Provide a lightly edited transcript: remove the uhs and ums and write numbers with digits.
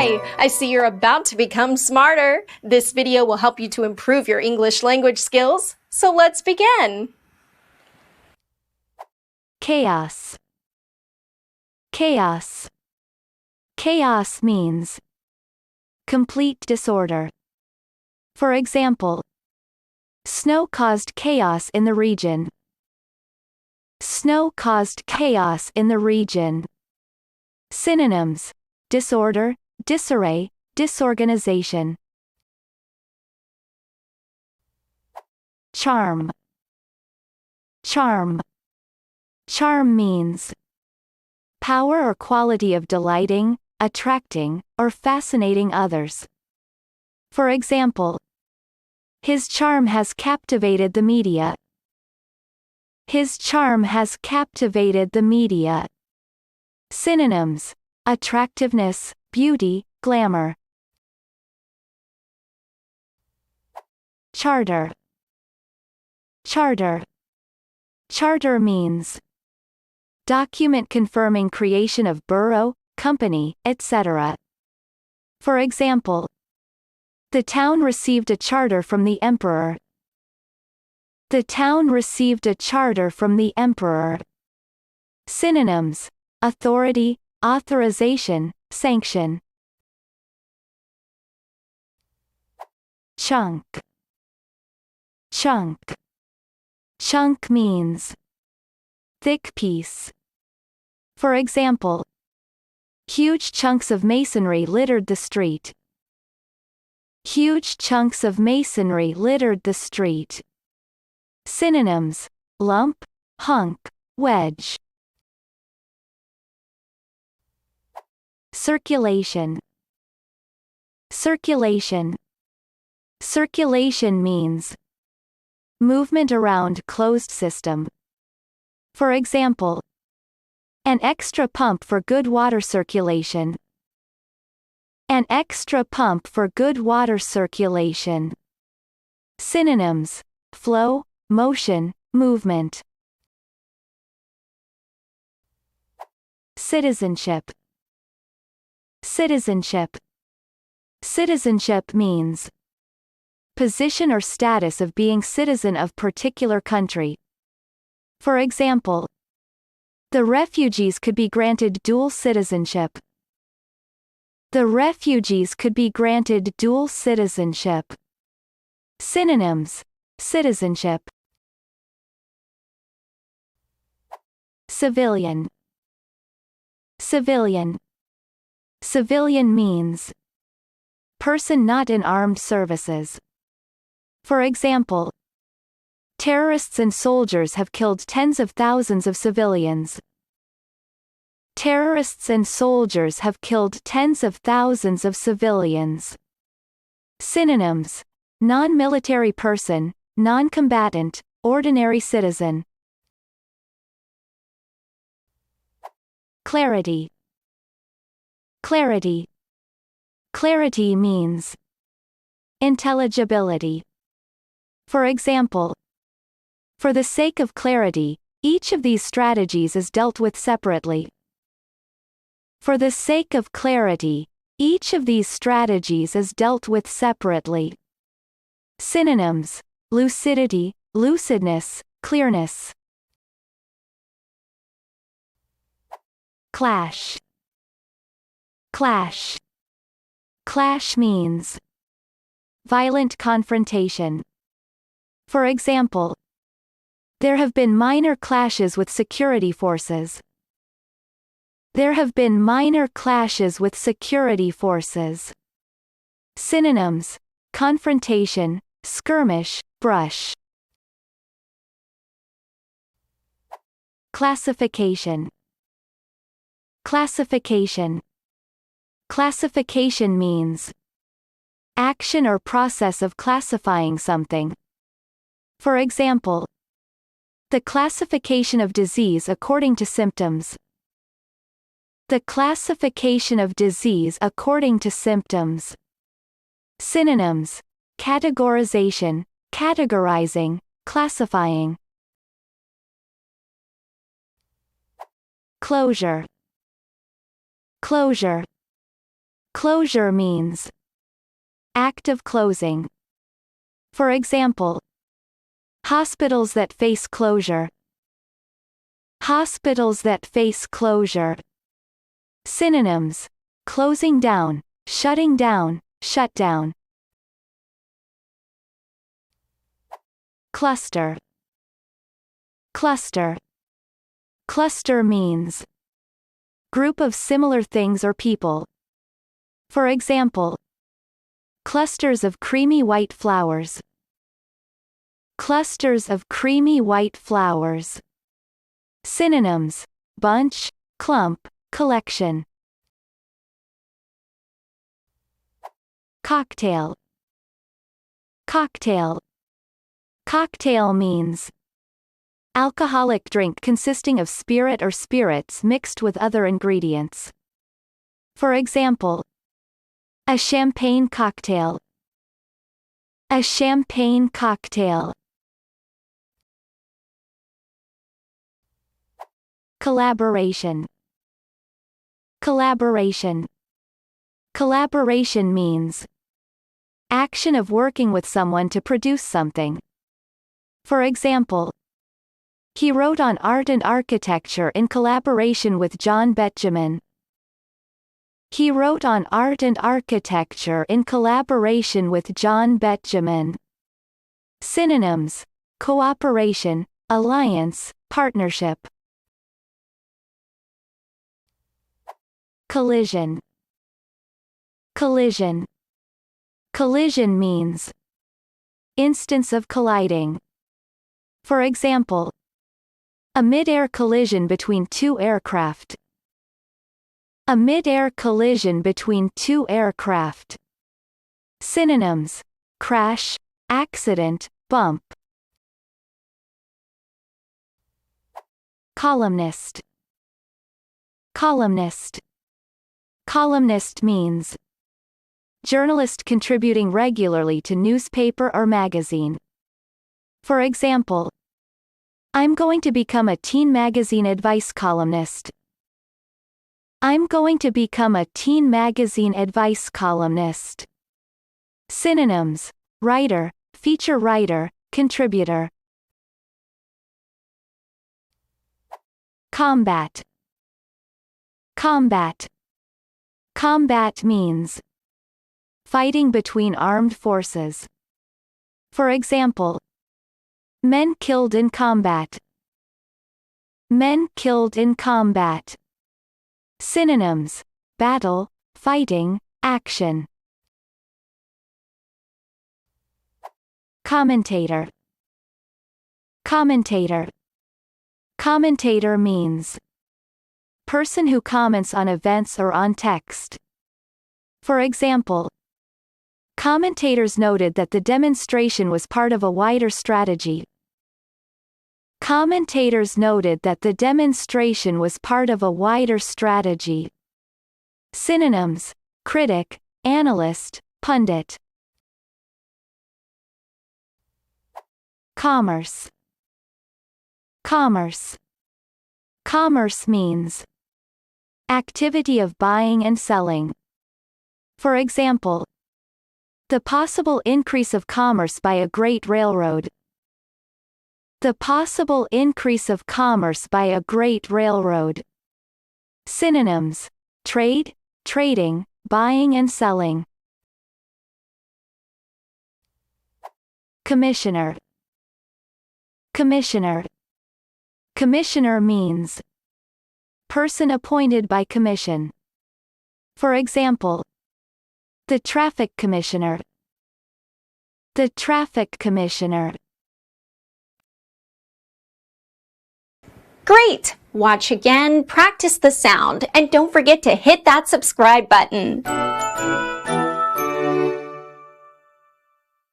Hi! I see you're about to become smarter. This video will help you to improve your English language skills. So let's begin. Chaos. Chaos. Chaos means complete disorder. For example, snow caused chaos in the region. Snow caused chaos in the region. Synonyms: disorder, disarray, disorganization. Charm. Charm. Charm means power or quality of delighting, attracting, or fascinating others. For example, his charm has captivated the media. His charm has captivated the media. Synonyms: attractiveness, beauty, glamour. Charter. Charter. Charter means document confirming creation of borough, company, etc. For example, the town received a charter from the emperor. The town received a charter from the emperor. Synonyms: authority, authorization, sanction. Chunk. Chunk. Chunk means thick piece. For example, huge chunks of masonry littered the street. Huge chunks of masonry littered the street. Synonyms: lump, hunk, wedge. Circulation. Circulation. Circulation means movement around closed system. For example, an extra pump for good water circulation. An extra pump for good water circulation. Synonyms: flow, motion, movement. Citizenship. Citizenship. Citizenship means position or status of being citizen of particular country. For example, the refugees could be granted dual citizenship. The refugees could be granted dual citizenship. Synonyms: citizenship. Civilian. Civilian. Civilian means person not in armed services. For example, terrorists and soldiers have killed tens of thousands of civilians. Terrorists and soldiers have killed tens of thousands of civilians. Synonyms: non-military person, non-combatant, ordinary citizen. Clarity. Clarity. Clarity means intelligibility. For example, for the sake of clarity, each of these strategies is dealt with separately. For the sake of clarity, each of these strategies is dealt with separately. Synonyms: lucidity, lucidness, clearness. Clash. Clash. Clash means violent confrontation. For example, there have been minor clashes with security forces. There have been minor clashes with security forces. Synonyms: confrontation, skirmish, brush. Classification. Classification. Classification means action or process of classifying something. For example, the classification of disease according to symptoms. The classification of disease according to symptoms. Synonyms: categorization, categorizing, classifying. Closure. Closure. Closure means act of closing. For example, hospitals that face closure. Hospitals that face closure. Synonyms: closing down, shutting down, shut down. Cluster. Cluster. Cluster means group of similar things or people. For example, clusters of creamy white flowers. Clusters of creamy white flowers. Synonyms: bunch, clump, collection. Cocktail. Cocktail. Cocktail means alcoholic drink consisting of spirit or spirits mixed with other ingredients. For example, a champagne cocktail. A champagne cocktail. Collaboration. Collaboration. Collaboration means action of working with someone to produce something. For example, he wrote on art and architecture in collaboration with John Betjeman. He wrote on art and architecture in collaboration with John Betjeman. Synonyms: cooperation, alliance, partnership. Collision. Collision. Collision means instance of colliding. For example, a mid-air collision between two aircraft. A mid-air collision between two aircraft. Synonyms: crash, accident, bump. Columnist. Columnist. Columnist means journalist contributing regularly to newspaper or magazine. For example, I'm going to become a teen magazine advice columnist. I'm going to become a teen magazine advice columnist. Synonyms: writer, feature writer, contributor. Combat. Combat. Combat means fighting between armed forces. For example, men killed in combat. Men killed in combat. Synonyms: battle, fighting, action. Commentator. Commentator. Commentator means person who comments on events or on text. For example, commentators noted that the demonstration was part of a wider strategy. Commentators noted that the demonstration was part of a wider strategy. Synonyms: critic, analyst, pundit. Commerce. Commerce. Commerce means activity of buying and selling. For example, the possible increase of commerce by a great railroad. The possible increase of commerce by a great railroad. Synonyms: trade, trading, buying and selling. Commissioner. Commissioner. Commissioner means person appointed by commission. For example, the traffic commissioner. The traffic commissioner. Great! Watch again, practice the sound, and don't forget to hit that subscribe button.